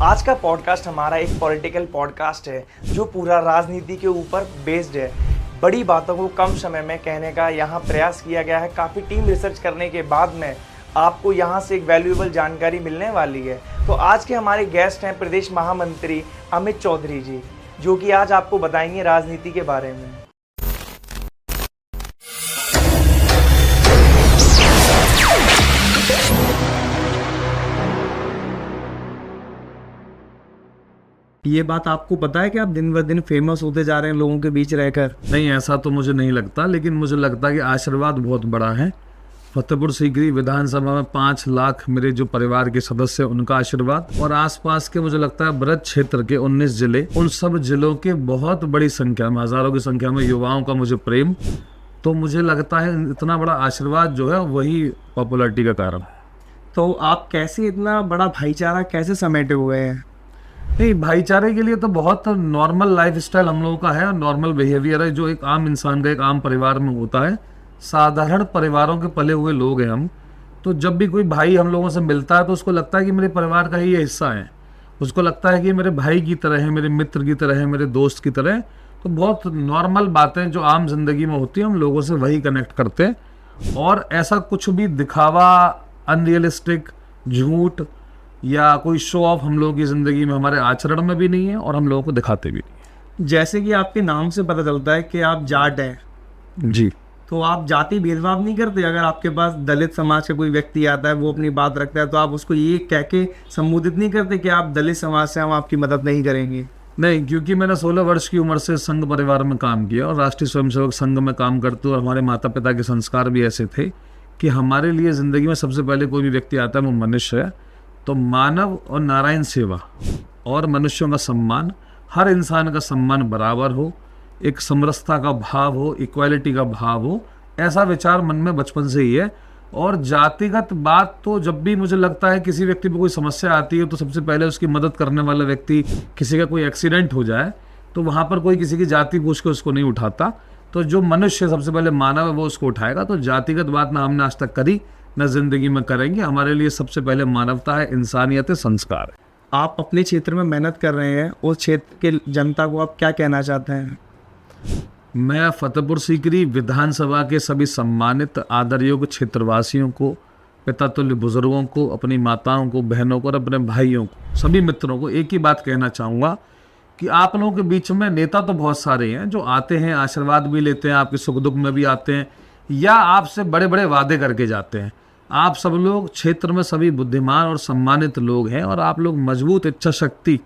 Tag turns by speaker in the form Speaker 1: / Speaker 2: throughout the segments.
Speaker 1: आज का पॉडकास्ट हमारा एक पॉलिटिकल पॉडकास्ट है जो पूरा राजनीति के ऊपर बेस्ड है। बड़ी बातों को कम समय में कहने का यहाँ प्रयास किया गया है। काफ़ी टीम रिसर्च करने के बाद में आपको यहाँ से एक वैल्यूएबल जानकारी मिलने वाली है। तो आज के हमारे गेस्ट हैं प्रदेश महामंत्री अमित चौधरी जी, जो कि आज आपको बताएंगे राजनीति के बारे में। ये बात आपको पता है कि आप दिन ब दिन फेमस होते जा रहे हैं लोगों के बीच रहकर?
Speaker 2: नहीं, ऐसा तो मुझे नहीं लगता, लेकिन मुझे लगता है कि आशीर्वाद बहुत बड़ा है। फतेहपुर सीकरी विधानसभा में 5 लाख मेरे जो परिवार के सदस्य उनका आशीर्वाद, और आसपास के मुझे लगता है ब्रज क्षेत्र के 19 जिले, उन सब जिलों के बहुत बड़ी संख्या में, हजारों की संख्या में युवाओं का मुझे प्रेम, तो मुझे लगता है इतना बड़ा आशीर्वाद जो है वही पॉपुलैरिटी का कारण।
Speaker 1: तो आप कैसे इतना बड़ा भाईचारा कैसे समेटे हुए हैं?
Speaker 2: नहीं, भाईचारे के लिए तो बहुत नॉर्मल लाइफस्टाइल हम लोगों का है, नॉर्मल बिहेवियर है जो एक आम इंसान का एक आम परिवार में होता है। साधारण परिवारों के पले हुए लोग हैं हम। तो जब भी कोई भाई हम लोगों से मिलता है तो उसको लगता है कि मेरे परिवार का ही ये हिस्सा है, उसको लगता है कि मेरे भाई की तरह है, मेरे मित्र की तरह है, मेरे दोस्त की तरह। तो बहुत नॉर्मल बातें जो आम जिंदगी में होती हैं हम लोगों से वही कनेक्ट करते हैं। और ऐसा कुछ भी दिखावा, अनरियलिस्टिक, झूठ या कोई शो ऑफ हम लोगों की ज़िंदगी में, हमारे आचरण में भी नहीं है और हम लोगों को दिखाते भी नहीं।
Speaker 1: जैसे कि आपके नाम से पता चलता है कि आप जाट हैं
Speaker 2: जी,
Speaker 1: तो आप जाति भेदभाव नहीं करते? अगर आपके पास दलित समाज का कोई व्यक्ति आता है, वो अपनी बात रखता है, तो आप उसको ये कह के संबोधित नहीं करते कि आप दलित समाज से, हम आपकी मदद नहीं करेंगे?
Speaker 2: नहीं, क्योंकि मैंने 16 वर्ष की उम्र से संघ परिवार में काम किया और राष्ट्रीय स्वयंसेवक संघ में काम करते हुए हमारे माता पिता के संस्कार भी ऐसे थे कि हमारे लिए ज़िंदगी में सबसे पहले कोई भी व्यक्ति आता है वो मनुष्य है। तो मानव और नारायण सेवा और मनुष्यों का सम्मान, हर इंसान का सम्मान बराबर हो, एक समरसता का भाव हो, इक्वालिटी का भाव हो, ऐसा विचार मन में बचपन से ही है। और जातिगत बात तो जब भी मुझे लगता है किसी व्यक्ति पर कोई समस्या आती है तो सबसे पहले उसकी मदद करने वाला व्यक्ति, किसी का कोई एक्सीडेंट हो जाए तो वहाँ पर कोई किसी की जाति पूछ के उसको नहीं उठाता। तो जो मनुष्य सबसे पहले मानव है वो उसको उठाएगा। तो जातिगत बात ना हमने आज तक करी, न जिंदगी में करेंगे। हमारे लिए सबसे पहले मानवता है, इंसानियत है, संस्कार है।
Speaker 1: आप अपने क्षेत्र में मेहनत कर रहे हैं, उस क्षेत्र के जनता को आप क्या कहना चाहते हैं?
Speaker 2: मैं फतेहपुर सीकरी विधानसभा के सभी सम्मानित आदरयोग्य क्षेत्रवासियों को, पिता तुल्य बुजुर्गों को, अपनी माताओं को, बहनों को और अपने भाइयों को, सभी मित्रों को एक ही बात कहना चाहूँगा कि आप लोगों के बीच में नेता तो बहुत सारे हैं जो आते हैं, आशीर्वाद भी लेते हैं, आपके सुख दुख में भी आते हैं या आपसे बड़े बड़े वादे करके जाते हैं। आप सब लोग क्षेत्र में सभी बुद्धिमान और सम्मानित लोग हैं और आप लोग मजबूत इच्छा शक्ति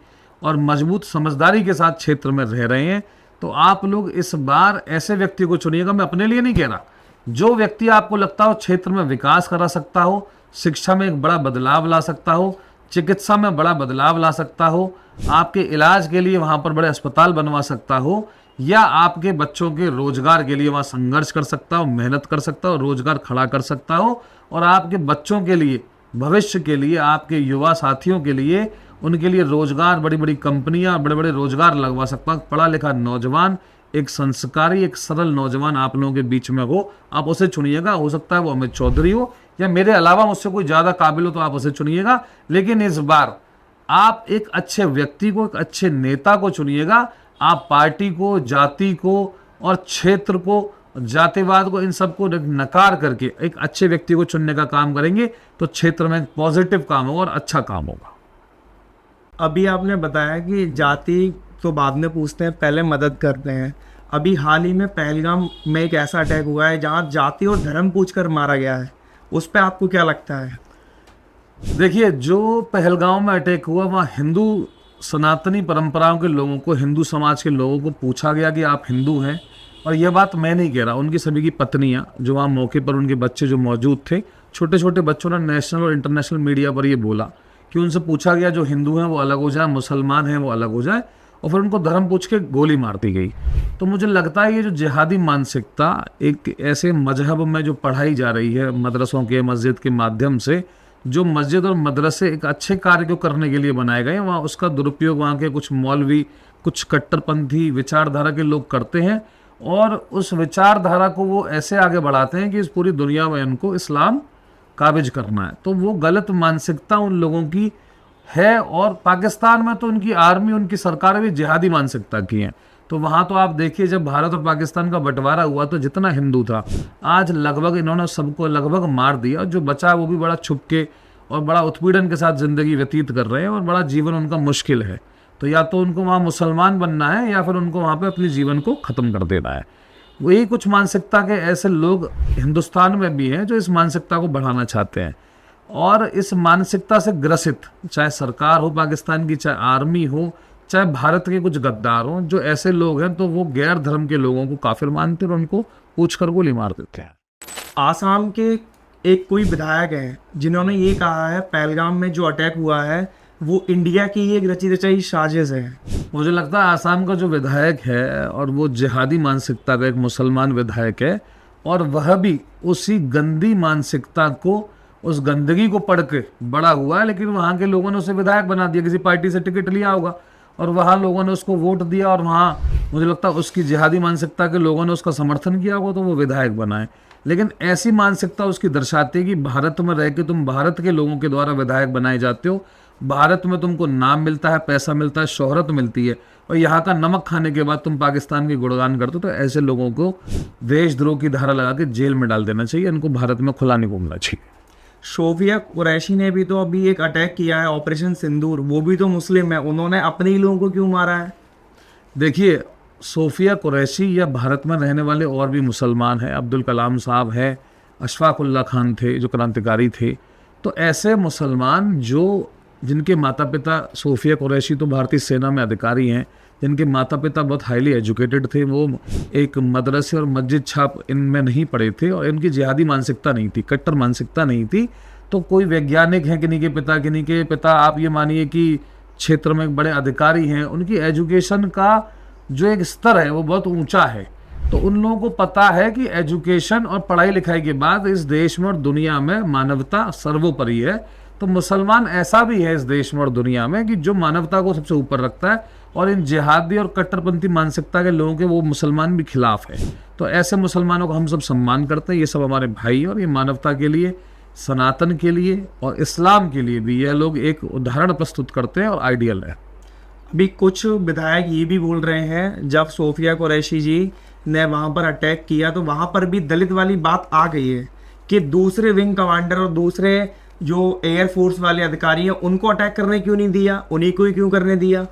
Speaker 2: और मजबूत समझदारी के साथ क्षेत्र में रह रहे हैं। तो आप लोग इस बार ऐसे व्यक्ति को चुनिएगा, मैं अपने लिए नहीं कह रहा, जो व्यक्ति आपको लगता हो क्षेत्र में विकास करा सकता हो, शिक्षा में एक बड़ा बदलाव ला सकता हो, चिकित्सा में बड़ा बदलाव ला सकता हो, आपके इलाज के लिए वहाँ पर बड़े अस्पताल बनवा सकता हो, या आपके बच्चों के रोजगार के लिए वहाँ संघर्ष कर सकता हो, मेहनत कर सकता हो, रोजगार खड़ा कर सकता हो, और आपके बच्चों के लिए, भविष्य के लिए, आपके युवा साथियों के लिए, उनके लिए रोजगार, बड़ी बड़ी कंपनियां, बड़े बड़े रोजगार लगवा सकता हो। पढ़ा लिखा नौजवान, एक संस्कारी, एक सरल नौजवान आप लोगों के बीच में हो, आप उसे चुनिएगा। हो सकता है वो अमित चौधरी हो या मेरे अलावा मुझसे कोई ज़्यादा काबिल हो, तो आप उसे चुनिएगा। लेकिन इस बार आप एक अच्छे व्यक्ति को, एक अच्छे नेता को चुनिएगा। आप पार्टी को, जाति को और क्षेत्र को, जातिवाद को, इन सबको नकार करके एक अच्छे व्यक्ति को चुनने का काम करेंगे तो क्षेत्र में पॉजिटिव काम होगा और अच्छा काम होगा।
Speaker 1: अभी आपने बताया कि जाति तो बाद में पूछते हैं, पहले मदद करते हैं। अभी हाल ही में पहलगाम में एक ऐसा अटैक हुआ है जहां जाति और धर्म पूछकर मारा गया है, उस पर आपको क्या लगता है?
Speaker 2: देखिए, जो पहलगाम में अटैक हुआ वहाँ हिंदू सनातनी परंपराओं के लोगों को, हिंदू समाज के लोगों को पूछा गया कि आप हिंदू हैं। और यह बात मैं नहीं कह रहा, उनकी सभी की पत्नियां जो वहाँ मौके पर, उनके बच्चे जो मौजूद थे, छोटे छोटे बच्चों ने नेशनल और इंटरनेशनल मीडिया पर यह बोला कि उनसे पूछा गया जो हिंदू हैं वो अलग हो जाए, मुसलमान हैं वो अलग हो जाए, और फिर उनको धर्म पूछ के गोली मार दी गई। तो मुझे लगता है ये जो जिहादी मानसिकता एक ऐसे मजहब में जो पढ़ाई जा रही है मदरसों के, मस्जिद के माध्यम से, जो मस्जिद और मदरसे एक अच्छे कार्य को करने के लिए बनाए गए हैं, वहाँ उसका दुरुपयोग वहाँ के कुछ मौलवी, कुछ कट्टरपंथी विचारधारा के लोग करते हैं और उस विचारधारा को वो ऐसे आगे बढ़ाते हैं कि इस पूरी दुनिया में उनको इस्लाम काबिज करना है। तो वो गलत मानसिकता उन लोगों की है। और पाकिस्तान में तो उनकी आर्मी, उनकी सरकार भी जिहादी मानसिकता की है। तो वहाँ तो आप देखिए, जब भारत और पाकिस्तान का बंटवारा हुआ तो जितना हिंदू था, आज लगभग इन्होंने सबको लगभग मार दिया। जो बचा वो भी बड़ा छुप के और बड़ा उत्पीड़न के साथ ज़िंदगी व्यतीत कर रहे हैं और बड़ा जीवन उनका मुश्किल है। तो या तो उनको वहाँ मुसलमान बनना है या फिर उनको वहाँ पे अपने जीवन को ख़त्म कर देना है। वही कुछ मानसिकता के ऐसे लोग हिंदुस्तान में भी हैं जो इस मानसिकता को बढ़ाना चाहते हैं। और इस मानसिकता से ग्रसित, चाहे सरकार हो पाकिस्तान की, चाहे आर्मी हो, चाहे भारत के कुछ गद्दार हों, जो ऐसे लोग हैं तो वो गैर धर्म के लोगों को काफिर मानते हैं और उनको पूछ कर गोली मार देते हैं।
Speaker 1: आसाम के एक कोई विधायक हैं जिन्होंने ये कहा है पहलगाम में जो अटैक हुआ है वो इंडिया की एक रची रचाई साजिश है।
Speaker 2: मुझे लगता है आसाम का जो विधायक है और वो जिहादी मानसिकता का एक मुसलमान विधायक है, और वह भी उसी गंदी मानसिकता को, उस गंदगी को पढ़ के बड़ा हुआ है। लेकिन वहाँ के लोगों ने उसे विधायक बना दिया, किसी पार्टी से टिकट लिया होगा और वहाँ लोगों ने उसको वोट दिया, और वहाँ मुझे लगता है उसकी जिहादी मानसिकता के लोगों ने उसका समर्थन किया होगा तो वो विधायक बना है। लेकिन ऐसी मानसिकता उसकी दर्शाती है कि भारत में रह के तुम भारत के लोगों के द्वारा विधायक बनाए जाते हो, भारत में तुमको नाम मिलता है, पैसा मिलता है, शोहरत मिलती है, और यहाँ का नमक खाने के बाद तुम पाकिस्तान की गुणगान करते हो। तो ऐसे लोगों को देशद्रोह की धारा लगा के जेल में डाल देना चाहिए, इनको भारत में खुला नहीं घूमना चाहिए।
Speaker 1: शोफिया कुरैशी ने भी तो अभी एक अटैक किया है, ऑपरेशन सिंदूर, वो भी तो मुस्लिम है, उन्होंने अपने ही लोगों को क्यों मारा है?
Speaker 2: देखिए, सोफिया कुरैशी या भारत में रहने वाले और भी मुसलमान हैं, अब्दुल कलाम साहब हैं, अशफाक उल्लाह खान थे जो क्रांतिकारी थे। तो ऐसे मुसलमान जो, जिनके माता पिता, सोफिया कुरैशी तो भारतीय सेना में अधिकारी हैं, जिनके माता पिता बहुत हाईली एजुकेटेड थे, वो एक मदरसे और मस्जिद छाप इनमें नहीं पढ़े थे, और इनकी जिहादी मानसिकता नहीं थी, कट्टर मानसिकता नहीं थी। तो कोई वैज्ञानिक है किन्हीं के पिता, किन्हीं के पिता आप ये मानिए कि क्षेत्र में एक बड़े अधिकारी हैं, उनकी एजुकेशन का जो एक स्तर है वो बहुत ऊंचा है। तो उन लोगों को पता है कि एजुकेशन और पढ़ाई लिखाई के बाद इस देश में और दुनिया में मानवता सर्वोपरि है। तो मुसलमान ऐसा भी है इस देश में और दुनिया में कि जो मानवता को सबसे ऊपर रखता है, और इन जिहादी और कट्टरपंथी मानसिकता के लोगों के वो मुसलमान भी खिलाफ है। तो ऐसे मुसलमानों का हम सब सम्मान करते हैं, ये सब हमारे भाई, और ये मानवता के लिए, सनातन के लिए और इस्लाम के लिए भी यह लोग एक उदाहरण प्रस्तुत करते हैं और आइडियल है।
Speaker 1: अभी कुछ विधायक ये भी बोल रहे हैं जब सोफिया कुरैशी जी ने वहाँ पर अटैक किया तो वहाँ पर भी दलित वाली बात आ गई है कि दूसरे विंग कमांडर और दूसरे जो एयरफोर्स वाले अधिकारी हैं उनको अटैक करने क्यों नहीं दिया, उन्हीं को ही क्यों करने दिया?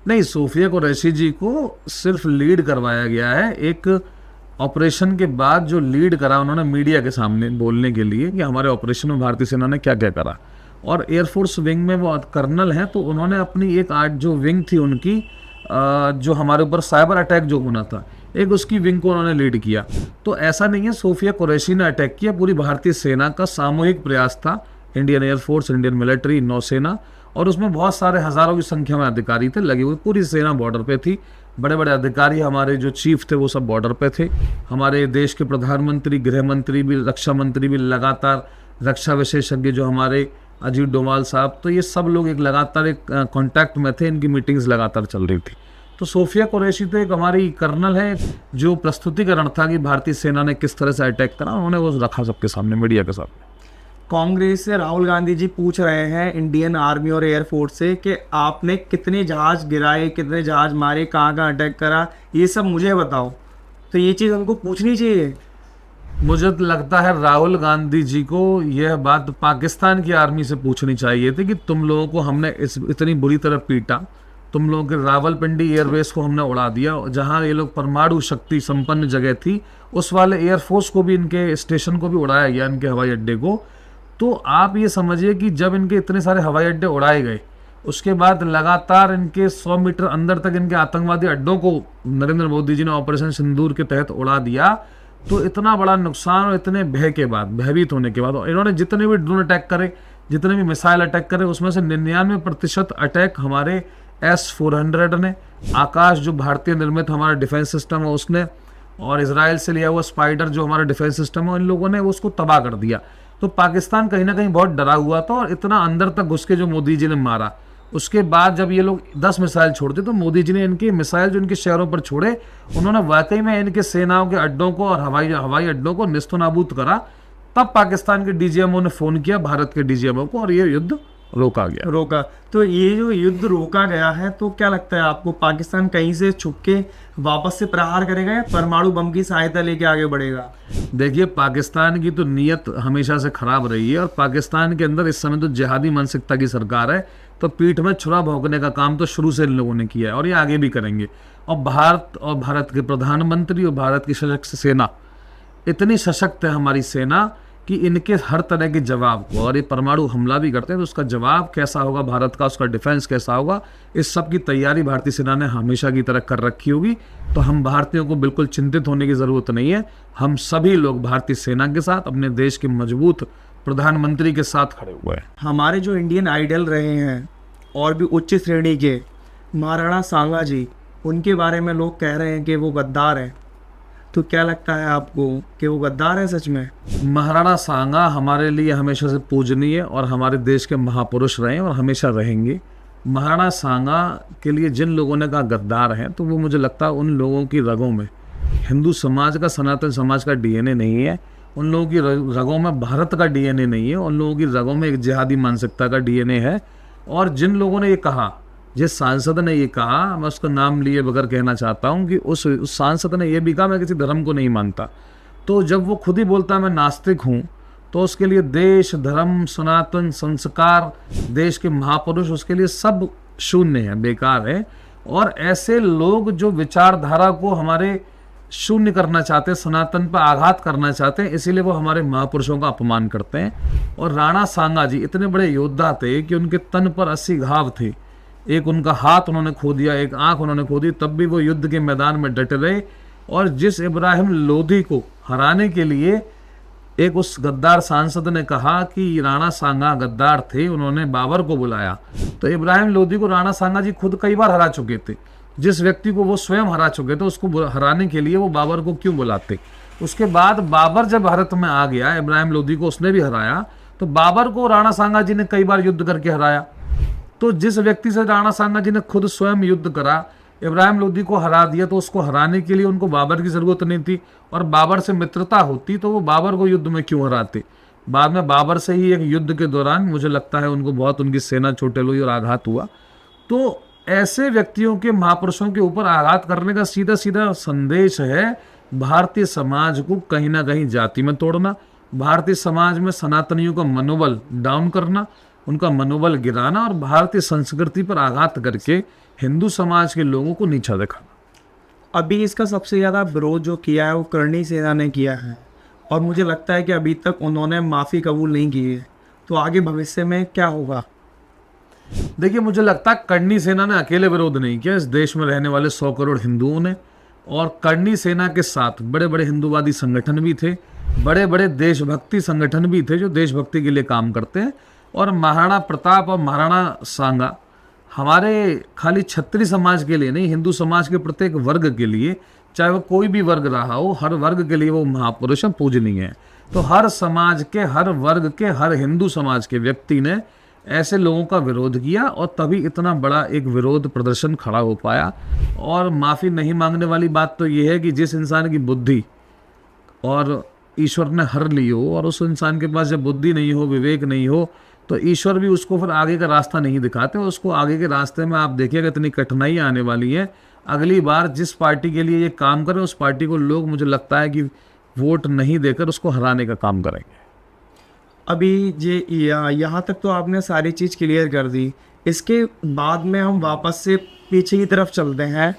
Speaker 2: नहीं, सोफिया कुरैशी जी को सिर्फ लीड करवाया गया है। एक ऑपरेशन के बाद जो लीड करा उन्होंने मीडिया के सामने बोलने के लिए कि हमारे ऑपरेशन में भारतीय सेना ने क्या क्या करा, और एयरफोर्स विंग में वो कर्नल हैं, तो उन्होंने अपनी एक जो विंग थी उनकी, जो हमारे ऊपर साइबर अटैक जो होना था, एक उसकी विंग को उन्होंने लीड किया। तो ऐसा नहीं है सोफिया कुरैशी ने अटैक किया, पूरी भारतीय सेना का सामूहिक प्रयास था, इंडियन एयरफोर्स, इंडियन मिलिट्री, नौसेना, और उसमें बहुत सारे हज़ारों की संख्या में अधिकारी थे लगे हुए, पूरी सेना बॉर्डर पे थी, बड़े बड़े अधिकारी हमारे जो चीफ थे वो सब बॉर्डर पे थे। हमारे देश के प्रधानमंत्री, गृह मंत्री भी, रक्षा मंत्री भी लगातार, रक्षा विशेषज्ञ जो हमारे अजीत डोभाल साहब, तो ये सब लोग एक लगातार एक कांटेक्ट में थे, इनकी मीटिंग्स लगातार चल रही थी। तो सोफिया कुरैशी तो एक हमारी कर्नल है, जो प्रस्तुतिकरण था कि भारतीय सेना ने किस तरह से अटैक करा, उन्होंने वो रखा सबके सामने, मीडिया के सामने।
Speaker 1: कांग्रेस से राहुल गांधी जी पूछ रहे हैं इंडियन आर्मी और एयरफोर्स से कि आपने कितने जहाज गिराए, कितने जहाज मारे, कहाँ कहाँ अटैक करा, ये सब मुझे बताओ। तो ये चीज़ उनको पूछनी चाहिए।
Speaker 2: मुझे तो लगता है राहुल गांधी जी को यह बात पाकिस्तान की आर्मी से पूछनी चाहिए थी कि तुम लोगों को हमने इतनी बुरी तरह पीटा, तुम लोगों के रावलपिंडी एयरबेस को हमने उड़ा दिया, जहां ये लोग परमाणु शक्ति संपन्न जगह थी, उस वाले एयरफोर्स को भी, इनके स्टेशन को भी उड़ाया गया, इनके हवाई अड्डे को। तो आप ये समझिए कि जब इनके इतने सारे हवाई अड्डे उड़ाए गए, उसके बाद लगातार इनके 100 मीटर अंदर तक इनके आतंकवादी अड्डों को नरेंद्र मोदी जी ने ऑपरेशन सिंदूर के तहत उड़ा दिया। तो इतना बड़ा नुकसान और इतने भय के बाद, भयभीत होने के बाद, इन्होंने जितने भी ड्रोन अटैक करे, जितने भी मिसाइल अटैक करे, उसमें से 99% अटैक हमारे S-400 ने, आकाश जो भारतीय निर्मित हमारा डिफेंस सिस्टम है उसने, और इजराइल से लिया हुआ स्पाइडर जो हमारा डिफेंस सिस्टम है, इन लोगों ने उसको तबाह कर दिया। तो पाकिस्तान कहीं ना कहीं बहुत डरा हुआ था, और इतना अंदर तक घुस के जो मोदी जी ने मारा, उसके बाद जब ये लोग 10 मिसाइल छोड़ते तो मोदी जी ने इनके मिसाइल जो इनके शहरों पर छोड़े, उन्होंने वाकई में इनके सेनाओं के अड्डों को और हवाई अड्डों को निस्तनाबूद करा। तब पाकिस्तान के DGMO ने फ़ोन किया भारत के DGMO को, और ये युद्ध रोका गया।
Speaker 1: रोका। तो ये जो युद्ध रोका गया है, तो क्या लगता है आपको, पाकिस्तान कहीं से छुप के वापस से प्रहार करेगा या परमाणु बम की सहायता लेके आगे बढ़ेगा?
Speaker 2: देखिए, पाकिस्तान की तो नीयत हमेशा से खराब रही है, और पाकिस्तान के अंदर इस समय तो जिहादी मानसिकता की सरकार है, तो पीठ में छुरा भोंकने का काम तो शुरू से इन लोगों ने किया है और ये आगे भी करेंगे। और भारत के प्रधानमंत्री और भारत की सशक्त सेना, इतनी सशक्त है हमारी सेना कि इनके हर तरह के जवाब को, और ये परमाणु हमला भी करते हैं तो उसका जवाब कैसा होगा भारत का, उसका डिफेंस कैसा होगा, इस सब की तैयारी भारतीय सेना ने हमेशा की तरह कर रखी होगी। तो हम भारतीयों को बिल्कुल चिंतित होने की ज़रूरत नहीं है। हम सभी लोग भारतीय सेना के साथ, अपने देश के मजबूत प्रधानमंत्री के साथ खड़े हुए हैं।
Speaker 1: हमारे जो इंडियन आइडल रहे हैं और भी उच्च श्रेणी के, महाराणा सांगा जी, उनके बारे में लोग कह रहे हैं कि वो गद्दार हैं। तो क्या लगता है आपको कि वो गद्दार है सच में?
Speaker 2: महाराणा सांगा हमारे लिए हमेशा से पूजनीय और हमारे देश के महापुरुष रहे और हमेशा रहेंगे। महाराणा सांगा के लिए जिन लोगों ने कहा गद्दार हैं, तो वो मुझे लगता है उन लोगों की रगों में हिंदू समाज का, सनातन समाज का डीएनए नहीं है। उन लोगों की रगों में भारत का डीएनए नहीं है। उन लोगों की रगों में एक जिहादी मानसिकता का डीएनए है। और जिन लोगों ने ये कहा, जिस सांसद ने ये कहा, मैं उसका नाम लिए बगैर कहना चाहता हूँ कि उस सांसद ने ये भी कहा मैं किसी धर्म को नहीं मानता। तो जब वो खुद ही बोलता है मैं नास्तिक हूँ, तो उसके लिए देश, धर्म, सनातन, संस्कार, देश के महापुरुष, उसके लिए सब शून्य है, बेकार है। और ऐसे लोग जो विचारधारा को हमारे शून्य करना चाहते हैं, सनातन पर आघात करना चाहते हैं, इसीलिए वो हमारे महापुरुषों का अपमान करते हैं। और राणा सांगा जी इतने बड़े योद्धा थे कि उनके तन पर 80 घाव थे। एक उनका हाथ उन्होंने खो दिया, एक आंख उन्होंने खो दी, तब भी वो युद्ध के मैदान में डटे रहे। और जिस इब्राहिम लोधी को हराने के लिए एक उस गद्दार सांसद ने कहा कि राणा सांगा गद्दार थे, उन्होंने बाबर को बुलाया, तो इब्राहिम लोधी को राणा सांगा जी खुद कई बार हरा चुके थे। जिस व्यक्ति को वो स्वयं हरा चुके थे, उसको हराने के लिए वो बाबर को क्यों बुलाते? उसके बाद बाबर जब भारत में आ गया, इब्राहिम लोधी को उसने भी हराया, तो बाबर को राणा सांगा जी ने कई बार युद्ध करके हराया। तो जिस व्यक्ति से राणा सांगा जी ने खुद स्वयं युद्ध करा, इब्राहिम लोधी को हरा दिया, तो उसको हराने के लिए उनको बाबर की ज़रूरत नहीं थी। और बाबर से मित्रता होती तो वो बाबर को युद्ध में क्यों हराते? बाद में बाबर से ही एक युद्ध के दौरान मुझे लगता है उनको बहुत उनकी सेना चोटिल हुई और आघात हुआ। तो ऐसे व्यक्तियों के, महापुरुषों के ऊपर आघात करने का सीधा सीधा संदेश है भारतीय समाज को कहीं ना कहीं जाति में तोड़ना, भारतीय समाज में सनातनियों का मनोबल डाउन करना, उनका मनोबल गिराना और भारतीय संस्कृति पर आघात करके हिंदू समाज के लोगों को नीचा दिखाना।
Speaker 1: अभी इसका सबसे ज़्यादा विरोध जो किया है वो करणी सेना ने किया है, और मुझे लगता है कि अभी तक उन्होंने माफ़ी कबूल नहीं की है। तो आगे भविष्य में क्या होगा?
Speaker 2: देखिए, मुझे लगता है करणी सेना ने अकेले विरोध नहीं किया, इस देश में रहने वाले 100 करोड़ हिंदुओं ने। और करणी सेना के साथ बड़े बड़े हिंदूवादी संगठन भी थे, बड़े बड़े देशभक्ति संगठन भी थे जो देशभक्ति के लिए काम करते हैं। और महाराणा प्रताप और महाराणा सांगा हमारे खाली क्षत्रिय समाज के लिए नहीं, हिंदू समाज के प्रत्येक वर्ग के लिए, चाहे वो कोई भी वर्ग रहा हो, हर वर्ग के लिए वो महापुरुष पूजनीय है। तो हर समाज के, हर वर्ग के, हर हिंदू समाज के व्यक्ति ने ऐसे लोगों का विरोध किया, और तभी इतना बड़ा एक विरोध प्रदर्शन खड़ा हो पाया। और माफ़ी नहीं मांगने वाली बात तो ये है कि जिस इंसान की बुद्धि और ईश्वर ने हर ली हो, और उस इंसान के पास जब बुद्धि नहीं हो, विवेक नहीं हो, तो ईश्वर भी उसको फिर आगे का रास्ता नहीं दिखाते। उसको आगे के रास्ते में आप देखिएगा इतनी कठिनाई आने वाली है। अगली बार जिस पार्टी के लिए ये काम करें, उस पार्टी को लोग, मुझे लगता है कि वोट नहीं देकर उसको हराने का काम करेंगे।
Speaker 1: अभी ये यहाँ तक तो आपने सारी चीज़ क्लियर कर दी। इसके बाद में हम वापस से पीछे की तरफ चलते हैं।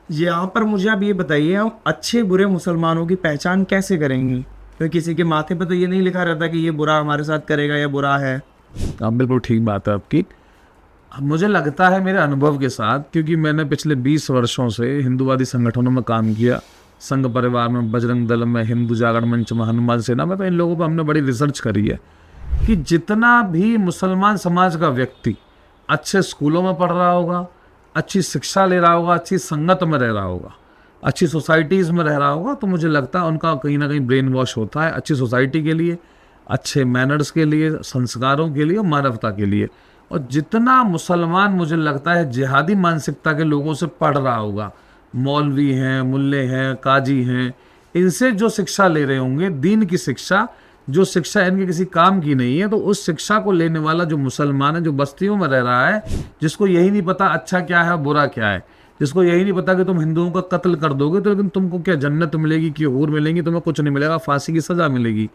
Speaker 1: यहाँ पर मुझे आप ये बताइए, हम अच्छे बुरे मुसलमानों की पहचान कैसे करेंगे? तो किसी के माथे पर तो ये नहीं लिखा रहता कि ये बुरा हमारे साथ करेगा या बुरा है।
Speaker 2: आप बिल्कुल ठीक बात है आपकी। मुझे लगता है मेरे अनुभव के साथ, क्योंकि मैंने पिछले 20 वर्षों से हिंदूवादी संगठनों में काम किया, संघ परिवार में, बजरंग दल में, हिंदू जागरण मंच में, हनुमान सेना में, तो इन लोगों पर हमने बड़ी रिसर्च करी है कि जितना भी मुसलमान समाज का व्यक्ति अच्छे स्कूलों में पढ़ रहा होगा, अच्छी शिक्षा ले रहा होगा, अच्छी संगत में रह रहा होगा, अच्छी सोसाइटीज़ में रह रहा होगा, तो मुझे लगता है उनका कहीं ना कहीं ब्रेन वॉश होता है अच्छी सोसाइटी के लिए, अच्छे मैनर्स के लिए, संस्कारों के लिए और मानवता के लिए। और जितना मुसलमान मुझे लगता है जिहादी मानसिकता के लोगों से पढ़ रहा होगा, मौलवी हैं, मुल्ले हैं, काजी हैं, इनसे जो शिक्षा ले रहे होंगे, दीन की शिक्षा, जो शिक्षा इनके किसी काम की नहीं है, तो उस शिक्षा को लेने वाला जो मुसलमान है, जो बस्तियों में रह रहा है, जिसको यही नहीं पता अच्छा क्या है बुरा क्या है, जिसको यही नहीं पता कि तुम हिंदुओं का कत्ल कर दोगे तो लेकिन तुमको क्या जन्नत मिलेगी कि हूर मिलेंगी, तुम्हें कुछ नहीं मिलेगा, फांसी की सजा मिलेगी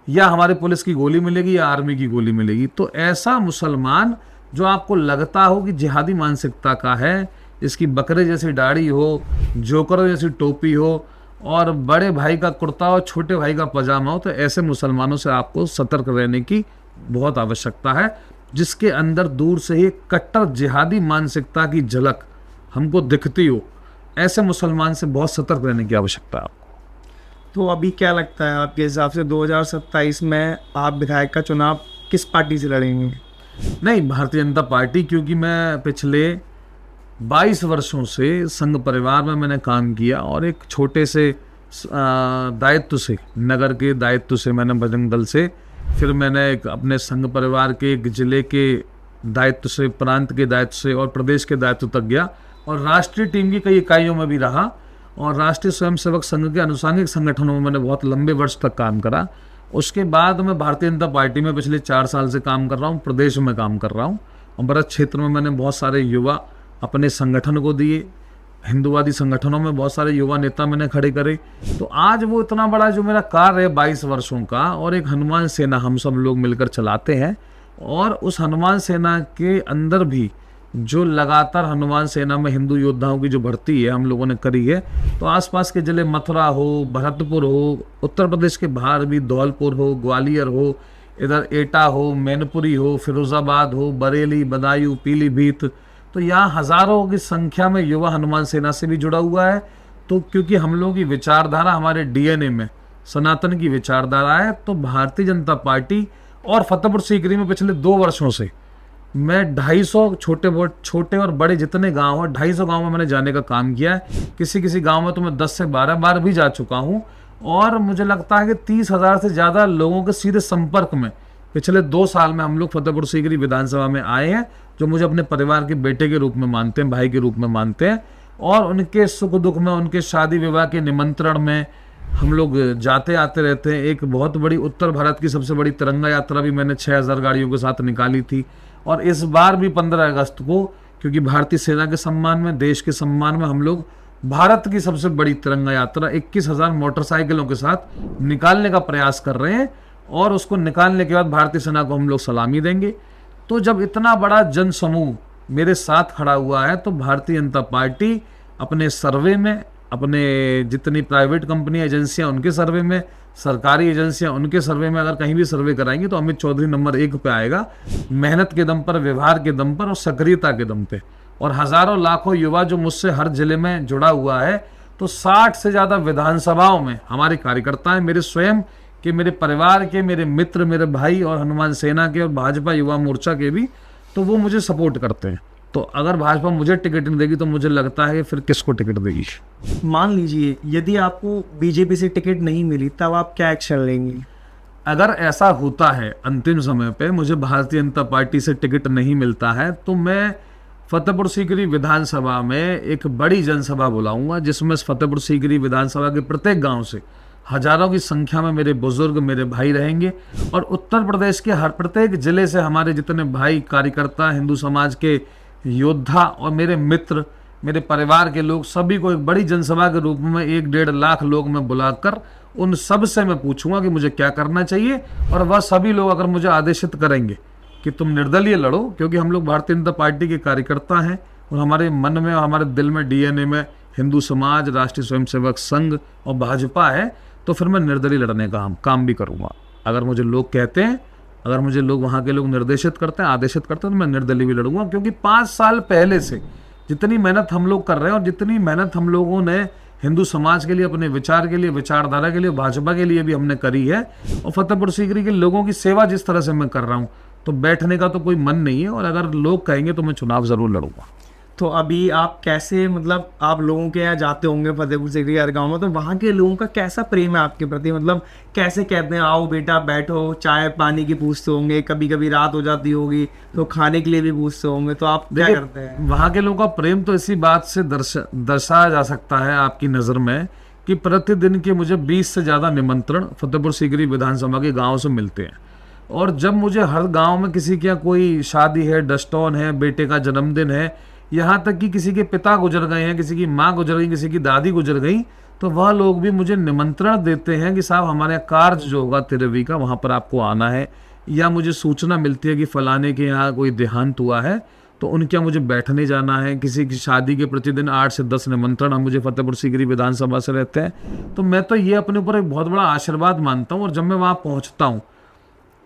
Speaker 2: या हमारे पुलिस की गोली मिलेगी या आर्मी की गोली मिलेगी। तो ऐसा मुसलमान जो आपको लगता हो कि जिहादी मानसिकता का है, इसकी बकरे जैसी दाढ़ी हो, जोकर जैसी टोपी हो और बड़े भाई का कुर्ता और छोटे भाई का पजामा हो, तो ऐसे मुसलमानों से आपको सतर्क रहने की बहुत आवश्यकता है, जिसके अंदर दूर से ही कट्टर जिहादी मानसिकता की झलक हमको दिखती हो। ऐसे मुसलमान से बहुत सतर्क रहने की आवश्यकता है आपको।
Speaker 1: तो अभी क्या लगता है आपके हिसाब से 2027 में आप विधायक का चुनाव किस पार्टी से लड़ेंगे?
Speaker 2: नहीं, भारतीय जनता पार्टी, क्योंकि मैं पिछले 22 वर्षों से संघ परिवार में मैंने काम किया और एक छोटे से दायित्व से, नगर के दायित्व से मैंने बजरंग दल से, फिर मैंने एक अपने संघ परिवार के एक जिले के दायित्व से, प्रांत के दायित्व से और प्रदेश के दायित्व तक गया और राष्ट्रीय टीम की कई इकाइयों में भी रहा और राष्ट्रीय स्वयंसेवक संघ के अनुसांगिक संगठनों में मैंने बहुत लंबे वर्ष तक काम करा। उसके बाद मैं भारतीय जनता पार्टी में पिछले 4 साल से काम कर रहा हूँ, प्रदेश में काम कर रहा हूँ और ब्रज क्षेत्र में मैंने बहुत सारे युवा अपने संगठन को दिए, हिंदुवादी संगठनों में बहुत सारे युवा नेता मैंने खड़े करे। तो आज वो इतना बड़ा जो मेरा कार्य है 22 वर्षों का, और एक हनुमान सेना हम सब लोग मिलकर चलाते हैं और उस हनुमान सेना के अंदर भी जो लगातार हनुमान सेना में हिंदू योद्धाओं की जो भर्ती है हम लोगों ने करी है, तो आसपास के जिले मथुरा हो, भरतपुर हो, उत्तर प्रदेश के बाहर भी धौलपुर हो, ग्वालियर हो, इधर एटा हो, मैनपुरी हो, फिरोजाबाद हो, बरेली, बदायूं, पीलीभीत, तो यहाँ हजारों की संख्या में युवा हनुमान सेना से भी जुड़ा हुआ है। तो क्योंकि हम लोगों की विचारधारा हमारे डीएनए में सनातन की विचारधारा है, तो भारतीय जनता पार्टी और फतेहपुर सीकरी में पिछले 2 वर्षों से मैं 250 छोटे और बड़े जितने गांव हैं 250 गांव में मैंने जाने का काम किया है। किसी किसी गांव में तो मैं 10 से 12 बार भी जा चुका हूं और मुझे लगता है कि 30,000 से ज़्यादा लोगों के सीधे संपर्क में पिछले 2 साल में हम लोग फतेहपुर सीकरी विधानसभा में आए हैं, जो मुझे अपने परिवार के बेटे के रूप में मानते हैं, भाई के रूप में मानते हैं और उनके सुख दुख में, उनके शादी विवाह के निमंत्रण में हम लोग जाते आते रहते हैं। एक बहुत बड़ी उत्तर भारत की सबसे बड़ी तिरंगा यात्रा भी मैंने 6000 गाड़ियों के साथ निकाली थी और इस बार भी 15 अगस्त को, क्योंकि भारतीय सेना के सम्मान में, देश के सम्मान में, हम लोग भारत की सबसे बड़ी तिरंगा यात्रा 21,000 मोटरसाइकिलों के साथ निकालने का प्रयास कर रहे हैं और उसको निकालने के बाद भारतीय सेना को हम लोग सलामी देंगे। तो जब इतना बड़ा जन समूह मेरे साथ खड़ा हुआ है, तो भारतीय जनता पार्टी अपने सर्वे में, अपने जितनी प्राइवेट कंपनी एजेंसियां उनके सर्वे में, सरकारी एजेंसियां उनके सर्वे में, अगर कहीं भी सर्वे कराएंगे तो अमित चौधरी नंबर 1 पे आएगा, मेहनत के दम पर, व्यवहार के दम पर और सक्रियता के दम पे। और हजारों लाखों युवा जो मुझसे हर जिले में जुड़ा हुआ है, तो 60 से ज़्यादा विधानसभाओं में हमारे कार्यकर्ता हैं, मेरे स्वयं के, मेरे परिवार के, मेरे मित्र, मेरे भाई और हनुमान सेना के और भाजपा युवा मोर्चा के भी, तो वो मुझे सपोर्ट करते हैं। तो अगर भाजपा मुझे टिकट नहीं देगी तो मुझे लगता है कि फिर किसको टिकट देगी।
Speaker 1: मान लीजिए यदि आपको बीजेपी से टिकट नहीं मिली, तब आप क्या एक्शन लेंगे?
Speaker 2: अगर ऐसा होता है अंतिम समय पे मुझे भारतीय जनता पार्टी से टिकट नहीं मिलता है, तो मैं फतेहपुर सीकरी विधानसभा में एक बड़ी जनसभा बुलाऊंगा, जिसमें फतेहपुर सीकरी विधानसभा के प्रत्येक गांव से हजारों की संख्या में मेरे बुजुर्ग, मेरे भाई रहेंगे और उत्तर प्रदेश के हर प्रत्येक जिले से हमारे जितने भाई, कार्यकर्ता, हिंदू समाज के योद्धा और मेरे मित्र, मेरे परिवार के लोग, सभी को एक बड़ी जनसभा के रूप में 1-1.5 लाख लोग मैं बुलाकर उन सब से मैं पूछूंगा कि मुझे क्या करना चाहिए। और वह सभी लोग अगर मुझे आदेशित करेंगे कि तुम निर्दलीय लड़ो, क्योंकि हम लोग भारतीय जनता पार्टी के कार्यकर्ता हैं और हमारे मन में और हमारे दिल में, डीएनए में हिंदू समाज, राष्ट्रीय स्वयंसेवक संघ और भाजपा है, तो फिर मैं निर्दलीय लड़ने का काम भी करूंगा। अगर मुझे लोग कहते हैं, अगर मुझे लोग, वहाँ के लोग निर्देशित करते हैं, आदेशित करते हैं, तो मैं निर्दलीय भी लड़ूंगा। क्योंकि 5 साल पहले से जितनी मेहनत हम लोग कर रहे हैं और जितनी मेहनत हम लोगों ने हिंदू समाज के लिए, अपने विचार के लिए, विचारधारा के लिए, भाजपा के लिए भी हमने करी है, और फतेहपुर सीकरी के लोगों की सेवा जिस तरह से मैं कर रहा हूँ, तो बैठने का तो कोई मन नहीं है। और अगर लोग कहेंगे तो मैं चुनाव जरूर लड़ूंगा।
Speaker 1: तो अभी आप कैसे, मतलब आप लोगों के यहाँ जाते होंगे फतेहपुर सीकरी हर गाँव में, तो वहाँ के लोगों का कैसा प्रेम है आपके प्रति? मतलब कैसे कहते हैं आओ बेटा बैठो, चाय पानी की पूछते होंगे, कभी कभी रात हो जाती होगी तो खाने के लिए भी पूछते होंगे, तो आप क्या करते हैं?
Speaker 2: वहाँ के लोगों का प्रेम तो इसी बात से दर्शाया जा सकता है आपकी नज़र में कि प्रतिदिन के मुझे 20 से ज़्यादा निमंत्रण फतेहपुर सीकरी विधानसभा के गाँव से मिलते हैं। और जब मुझे हर गांव में किसी के यहाँ कोई शादी है, डस्टोन है, बेटे का जन्मदिन है, यहाँ तक कि किसी के पिता गुजर गए हैं, किसी की माँ गुजर गई, किसी की दादी गुजर गई, तो वह लोग भी मुझे निमंत्रण देते हैं कि साहब हमारे यहाँ कार्य जो होगा 13वीं का वहाँ पर आपको आना है। या मुझे सूचना मिलती है कि फलाने के यहाँ कोई देहांत हुआ है तो उनके यहाँ मुझे बैठने जाना है। किसी की शादी के प्रतिदिन 8 से 10 निमंत्रण हम मुझे फतेहपुर सीकरी विधानसभा से रहते हैं। तो मैं तो ये अपने ऊपर एक बहुत बड़ा आशीर्वाद मानता हूँ। और जब मैं वहाँ पहुँचता हूँ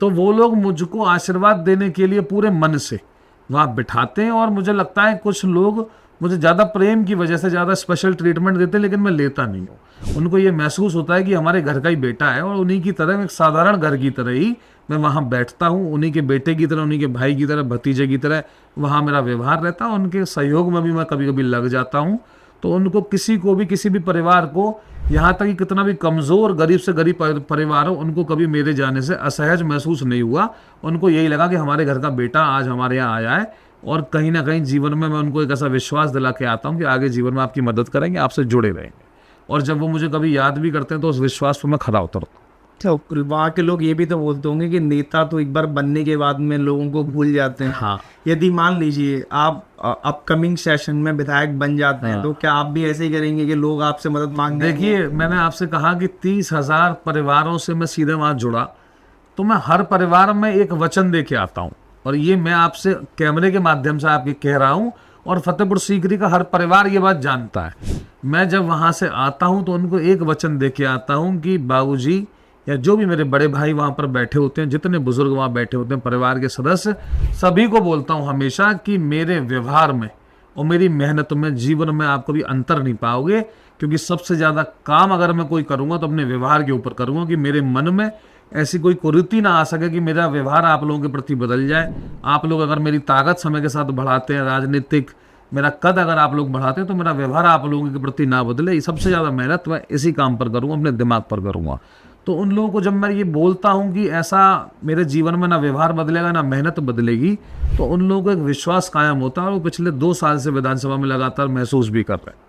Speaker 2: तो वो लोग मुझको आशीर्वाद देने के लिए पूरे मन से वहाँ बिठाते हैं। और मुझे लगता है कुछ लोग मुझे ज़्यादा प्रेम की वजह से ज़्यादा स्पेशल ट्रीटमेंट देते हैं, लेकिन मैं लेता नहीं हूँ। उनको ये महसूस होता है कि हमारे घर का ही बेटा है और उन्हीं की तरह, एक साधारण घर की तरह ही मैं वहाँ बैठता हूँ। उन्हीं के बेटे की तरह, उन्हीं के भाई की तरह, भतीजे की तरह वहाँ मेरा व्यवहार रहता है। उनके सहयोग में भी मैं कभी कभी लग जाता हूँ। तो उनको किसी को भी, किसी भी परिवार को, यहाँ तक कि कितना भी कमज़ोर गरीब से गरीब परिवार हो, उनको कभी मेरे जाने से असहज महसूस नहीं हुआ। उनको यही लगा कि हमारे घर का बेटा आज हमारे यहाँ आया है। और कहीं ना कहीं जीवन में मैं उनको एक ऐसा विश्वास दिला के आता हूँ कि आगे जीवन में आपकी मदद करेंगे, आपसे जुड़े रहेंगे। और जब वो मुझे कभी याद भी करते हैं तो उस विश्वास पर मैं खरा उतरता हूँ।
Speaker 1: तो वहाँ के लोग ये भी तो बोलते होंगे कि नेता तो एक बार बनने के बाद में लोगों को भूल जाते हैं।
Speaker 2: हाँ।
Speaker 1: यदि मान लीजिए आप अपकमिंग सेशन में विधायक बन जाते हैं, तो क्या आप भी ऐसे ही करेंगे कि लोग आपसे मदद मांगेंगे?
Speaker 2: देखिए, मैंने आपसे कहा कि 30,000 परिवारों से मैं सीधे वहाँ जुड़ा, तो मैं हर परिवार में एक वचन दे के आता हूँ। और ये मैं आपसे कैमरे के माध्यम से आपके कह रहा हूँ, और फतेहपुर सीकरी का हर परिवार ये बात जानता है। मैं जब वहाँ से आता हूँ तो उनको एक वचन दे के आता हूँ कि बाबूजी या जो भी मेरे बड़े भाई वहाँ पर बैठे होते हैं, जितने बुजुर्ग वहाँ बैठे होते हैं, परिवार के सदस्य, सभी को बोलता हूँ हमेशा कि मेरे व्यवहार में और मेरी मेहनत में जीवन में आप कभी अंतर नहीं पाओगे। क्योंकि सबसे ज़्यादा काम अगर मैं कोई करूँगा तो अपने व्यवहार के ऊपर करूँगा, कि मेरे मन में ऐसी कोई कुरीति ना आ सके कि मेरा व्यवहार आप लोगों के प्रति बदल जाए। आप लोग अगर मेरी ताकत समय के साथ बढ़ाते हैं, राजनीतिक मेरा कद अगर आप लोग बढ़ाते हैं, तो मेरा व्यवहार आप लोगों के प्रति ना बदले। सबसे ज़्यादा मेहनत मैं इसी काम पर करूँगा, अपने दिमाग पर करूँगा। तो उन लोगों को जब मैं ये बोलता हूँ कि ऐसा मेरे जीवन में ना व्यवहार बदलेगा ना मेहनत बदलेगी, तो उन लोगों को एक विश्वास कायम होता है। और वो पिछले 2 साल से विधानसभा में लगातार महसूस भी कर रहे हैं।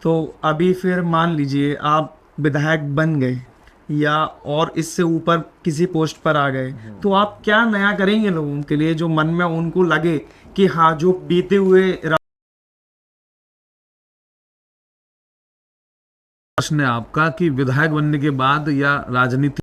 Speaker 1: तो अभी फिर मान लीजिए आप विधायक बन गए या और इससे ऊपर किसी पोस्ट पर आ गए, तो आप क्या नया करेंगे लोगों के लिए, जो मन में उनको लगे कि हाँ, जो बीते हुए
Speaker 2: प्रश्न है आपका कि विधायक बनने के बाद या राजनीति